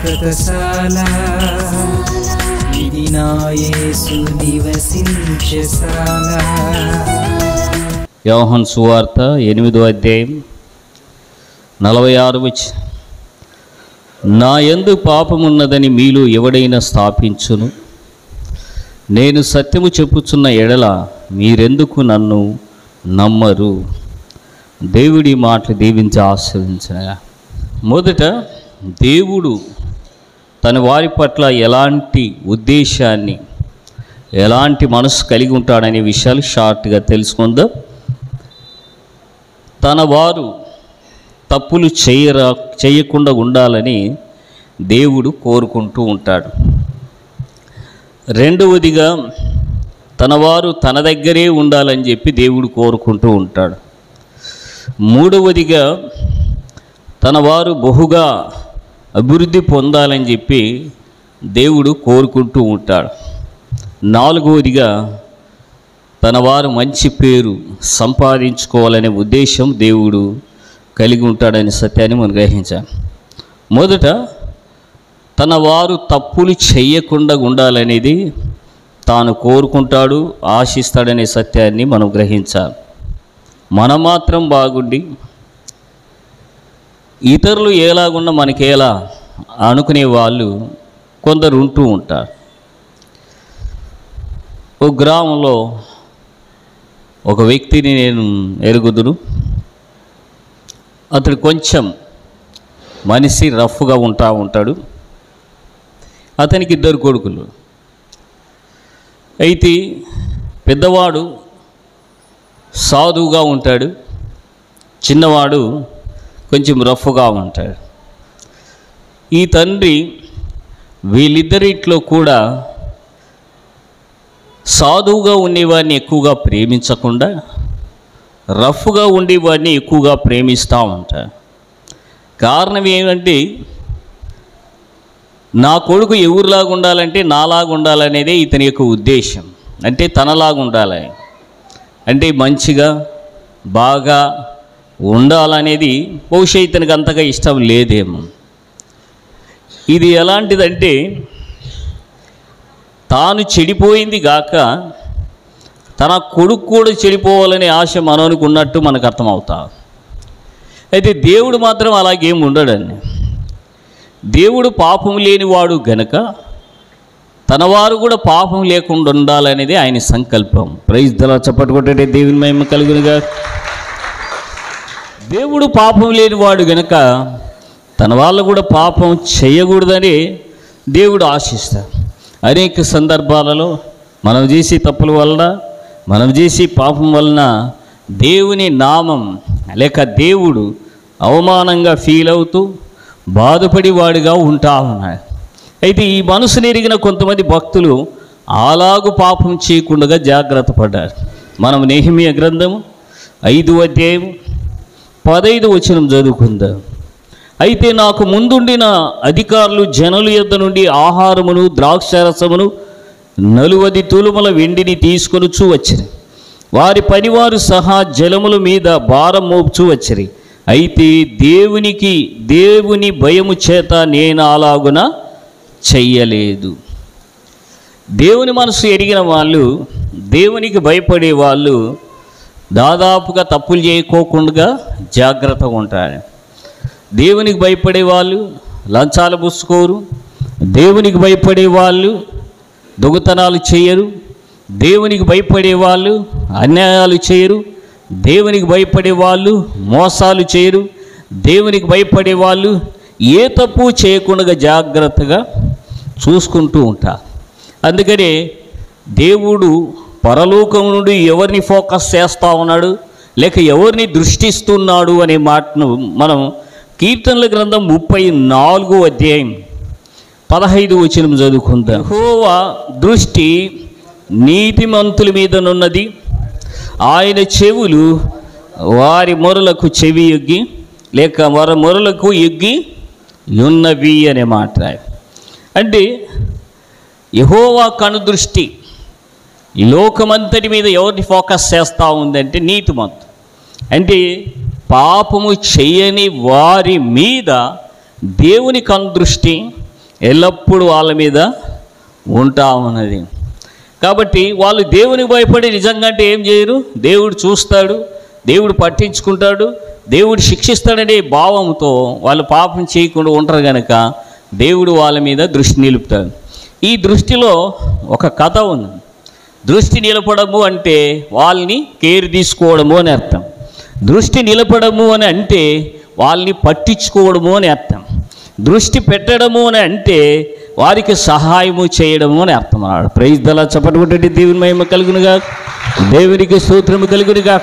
శాశ్వతశాల ఇది నా యేసు నివసించెశాల. యోహాను సువార్త 8వ అధ్యాయం 46 వచనం. నా యందు పాపమున్నదని మీలో ఎవడైనా స్థాపించును, నేను సత్యము చెప్పుచున్న ఎడల మీరెందుకు నన్ను నమ్మరు? దేవుడి మాటలు దీవించి ఆశీర్వదించగా, మొదట దేవుడు తన వారి పట్ల ఎలాంటి ఉద్దేశాన్ని, ఎలాంటి మనసు కలిగి ఉంటాడనే విషయాలు షార్ట్గా తెలుసుకుందాం. తన వారు తప్పులు చేయకుండా ఉండాలని దేవుడు కోరుకుంటూ ఉంటాడు. రెండవదిగా తన వారు తన దగ్గరే ఉండాలని చెప్పి దేవుడు కోరుకుంటూ ఉంటాడు. మూడవదిగా తన వారు బహుగా అభివృద్ధి పొందాలని చెప్పి దేవుడు కోరుకుంటూ ఉంటాడు. నాలుగవదిగా తన వారు మంచి పేరు సంపాదించుకోవాలనే ఉద్దేశం దేవుడు కలిగి ఉంటాడనే సత్యాన్ని మనం గ్రహించాలి. మొదట తన వారు తప్పులు చేయకుండా ఉండాలనేది తాను కోరుకుంటాడు, ఆశిస్తాడనే సత్యాన్ని మనం గ్రహించాలి. మనం మాత్రం బాగుండి ఇతరులు ఎలాగున్నా మనకేలా అనుకునే వాళ్ళు కొందరు ఉంటూ ఉంటారు. ఒక గ్రామంలో ఒక వ్యక్తిని నేను ఎరుగుదును. అతడు కొంచెం మనిషి రఫ్గా ఉంటాడు. అతనికి 2 కొడుకులు. అయితే పెద్దవాడు సాధువుగా ఉంటాడు, చిన్నవాడు కొంచెం రఫ్గా ఉంటాడు. ఈ తండ్రి వీళ్ళిద్దరిట్లో కూడా సాధువుగా ఉండేవాడిని ఎక్కువగా ప్రేమించకుండా రఫ్గా ఉండేవాడిని ఎక్కువగా ప్రేమిస్తూ ఉంటాడు. కారణం ఏమంటే, నా కొడుకు ఎవరిలాగా ఉండాలంటే నాలాగా ఉండాలనేదే ఇతని యొక్క ఉద్దేశం. అంటే తనలాగా ఉండాలి, అంటే మంచిగా బాగా ఉండాలనేది బహుశా ఇతనికి అంతగా ఇష్టం లేదేమో. ఇది ఎలాంటిదంటే, తాను చెడిపోయింది గాక తన కొడుకు కూడా చెడిపోవాలనే ఆశ మనోనికి ఉన్నట్టు మనకు అర్థమవుతా. అయితే దేవుడు మాత్రం అలాగేం ఉండడండి. దేవుడు పాపం లేనివాడు గనక తన వారు కూడా పాపం లేకుండా ఉండాలనేది ఆయన సంకల్పం. Praise the Lord. చప్పట్లు కొట్టండి. దేవుని మహిమ కలుగునుగా. దేవుడు పాపం లేనివాడు గనక తన వాళ్ళు కూడా పాపం చేయకూడదని దేవుడు ఆశిస్తాడు. అనేక సందర్భాలలో మనం చేసే తప్పుల వలన, మనం చేసే పాపం వలన దేవుని నామం లేక దేవుడు అవమానంగా ఫీల్ అవుతూ బాధపడేవాడిగా ఉంటా ఉన్నాడు. అయితే ఈ మనసుని ఎరిగిన కొంతమంది భక్తులు అలాగు పాపం చేయకుండా జాగ్రత్త పడ్డారు. మనం నెహెమీయా గ్రంథము 5వ అధ్యాయం 15వ వచనం చదువుకుందాం. అయితే నాకు ముందుండిన అధికారులు జనుల యొద్ద నుండి ఆహారమును ద్రాక్షారసమును 40 తులముల వెండిని తీసుకొనుచూ వచ్చిరి. వారి పనివారు సహా జలముల మీద భారం మోపుచూ వచ్చిరి. అయితే దేవుని భయము చేత నేను అలాగున చెయ్యలేదు. దేవుని మనసు ఎరిగిన వాళ్ళు, దేవునికి భయపడే వాళ్ళు దాదాపుగా తప్పులు చేయకోకుండా జాగ్రత్తగా ఉంటారు. దేవునికి భయపడే వాళ్ళు లంచాలు పుచ్చుకోరు, దేవునికి భయపడే వాళ్ళు దొంగతనాలు చేయరు, దేవునికి భయపడే వాళ్ళు అన్యాయాలు చేయరు, దేవునికి భయపడే వాళ్ళు మోసాలు చేయరు, దేవునికి భయపడే వాళ్ళు ఏ తప్పు చేయకుండా జాగ్రత్తగా చూసుకుంటూ ఉంటారు. అందుకనే దేవుడు పరలోకం నుండి ఎవరిని ఫోకస్ చేస్తూ ఉన్నాడు లేక ఎవరిని దృష్టిస్తున్నాడు అనే మాటను మనం కీర్తనల గ్రంథం 34వ అధ్యాయం 15వ వచనం చదువుకుందాం. యెహోవా దృష్టి నీతిమంతుల మీదనున్నది, ఆయన చెవులు వారి మొరలకు చెవి యొగ్గి లేక వారి మొరలకు యొగ్గి ఉన్నవి అనే మాట. అంటే యెహోవా కనుదృష్టి ఈ లోకమంతటి మీద ఎవరిని ఫోకస్ చేస్తూ ఉందంటే నీతిమంతు. అంటే పాపము చేయని వారి మీద దేవుని కనుదృష్టి, ఎల్లప్పుడూ వాళ్ళ మీద ఉంటా ఉన్నది. కాబట్టి వాళ్ళు దేవునికి భయపడి నిజంగా అంటే ఏం చేయరు, దేవుడు చూస్తాడు, దేవుడు పట్టించుకుంటాడు, దేవుడు శిక్షిస్తాడనే భావంతో వాళ్ళు పాపం చేయకుండా ఉంటారు కనుక దేవుడు వాళ్ళ మీద దృష్టి నిలుపుతాడు. ఈ దృష్టిలో ఒక కథ ఉంది. దృష్టి నిలపడము అంటే వాళ్ళని కేర్ తీసుకోవడము అని అర్థం. దృష్టి నిలపడము అని అంటే వాళ్ళని పట్టించుకోవడము అని అర్థం. దృష్టి పెట్టడము అని అంటే వారికి సహాయము చేయడము అని అర్థం అన్నాడు. Praise the Lord. చప్పట్లు కొట్టండి. దేవుని మహిమ కలుగునుగా, దేవునికి స్తోత్రము కలుగునుగా.